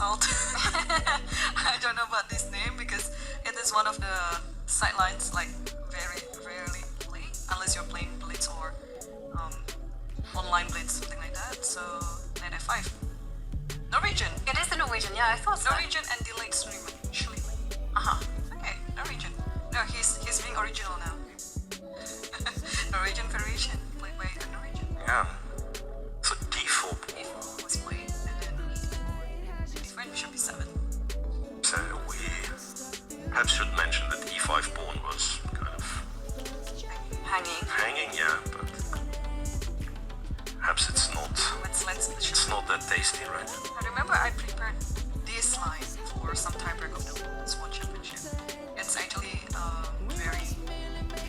salt. I don't know about this name because it is one of the sidelines like very rarely play unless you're playing Blitz or online Blitz, something like that. So knight f5. Norwegian. It is the Norwegian, yeah, I thought so. Norwegian and delayed streaming. Okay, Norwegian. No, he's being original now. Norwegian variation played by a Norwegian. Yeah. So d4. d4 was played, and then d4 bishop e7. So we perhaps should mention that e5 pawn was kind of hanging, yeah, but perhaps it's not. It's not that tasty, right? I remember I prepared this line for some tiebreak of the Women's World Championship. It's actually very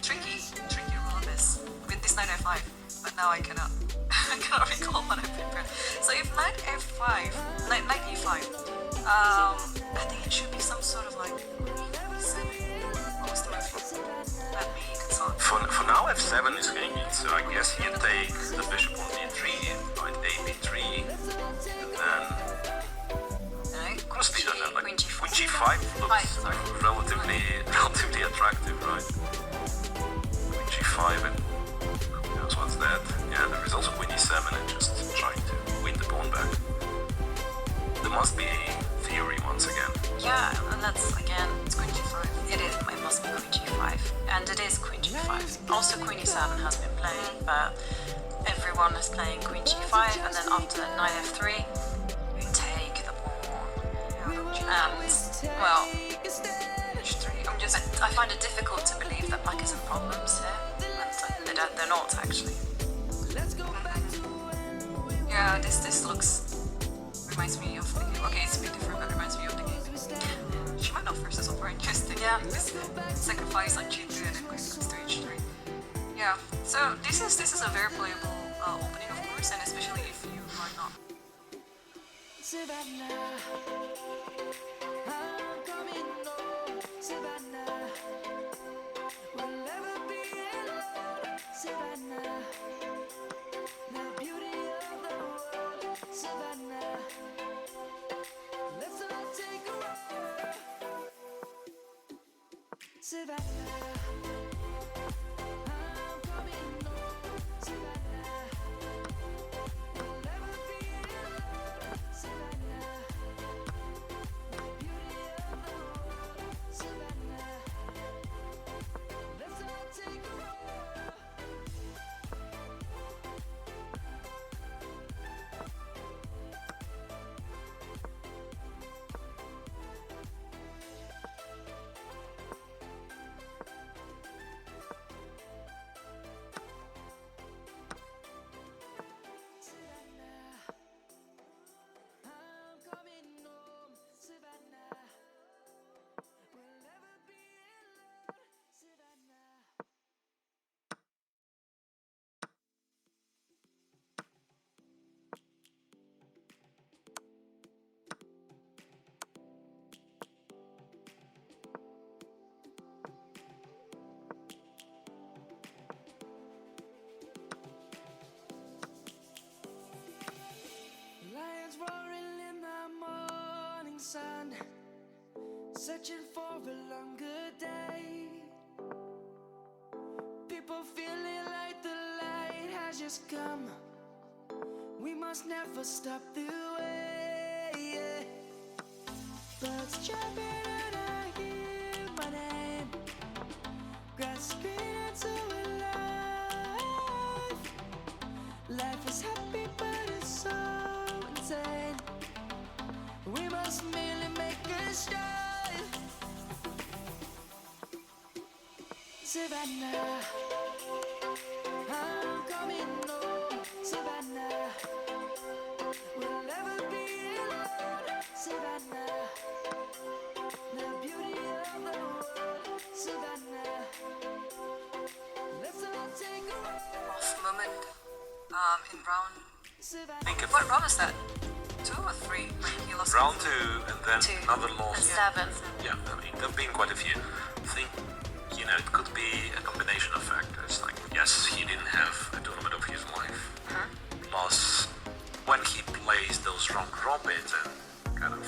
tricky rule of this with this knight f5, but now I cannot recall what I prepared. So if knight f5, knight e5, I think it should be some sort of like e7. What was the move? Let me consult. For now, f7 is hanging, so I guess you take the bishop on d3, knight a b3, and then honestly, like queen g5 looks relatively attractive, right? Queen g5 and who knows what's that? Yeah, there is also queen e7 and just trying to win the pawn back. There must be a theory once again. Yeah, and that's again, it's queen g5. It must be queen g5, and it is queen g5. Also queen e7 has been played, but everyone is playing queen g5, and then after knight f3, you take the pawn. And, well, I find it difficult to believe that black is in problems here, and they're not actually. Yeah, this reminds me of the game. Okay, it's a bit different, but reminds me of the game. Suleymenov versus Opera interesting. Yeah. This sacrifice on g2 and then queen comes to h3. Yeah, so this is a very playable opening, of course, and especially if you are not. Sun, searching for a longer day. People feeling like the light has just come. We must never stop the way, yeah. Birds jumping and I hear my name, grasping into a life. Life is happy but it's so insane. We must merely make a start. Savannah, I'm coming home. Savannah, we'll never be alone. Savannah, the beauty of the world. Savannah, let's all take a Off moment in round. Think of What round is that? 2 or 3? He lost round 2 and then Two. another loss. And 7. Yeah, I mean, there have been quite a few. I think, it could be a combination of factors. Like, yes, he didn't have a tournament of his life. Plus, when he plays those round robins and kind of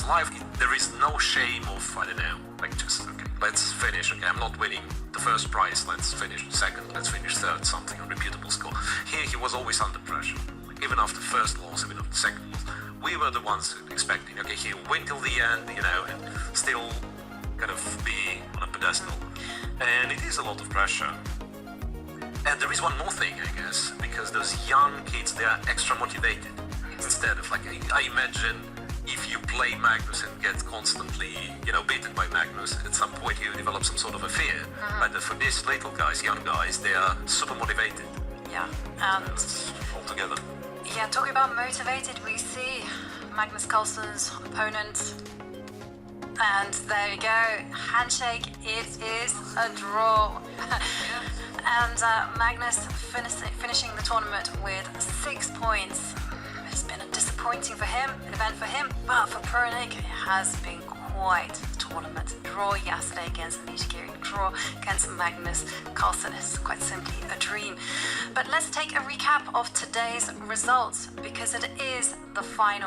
life, there is no shame of, I don't know, like just, okay, let's finish, okay, I'm not winning the first prize, let's finish second, let's finish third, something, a reputable score. Here he was always under pressure, like, even after first loss, even after second loss. We were the ones expecting, okay, he'll win till the end, you know, and still kind of be on a pedestal. And it is a lot of pressure. And there is one more thing, I guess, because those young kids, they are extra motivated. Instead of, like, I imagine if you play Magnus and get constantly, you know, beaten by Magnus, at some point you develop some sort of a fear. But for these little guys, young guys, they are super motivated. Yeah, and all together. yeah, talking about motivated, we see Magnus Carlsen's opponent. And there you go, handshake, it is a draw. And Magnus finishing the tournament with 6 points. It's been a disappointing event for him, but for Puranik, it has been quite the tournament. Draw yesterday against Alisher, draw against Magnus Carlsen is quite simply a dream. But let's take a recap of today's results, because it is the final.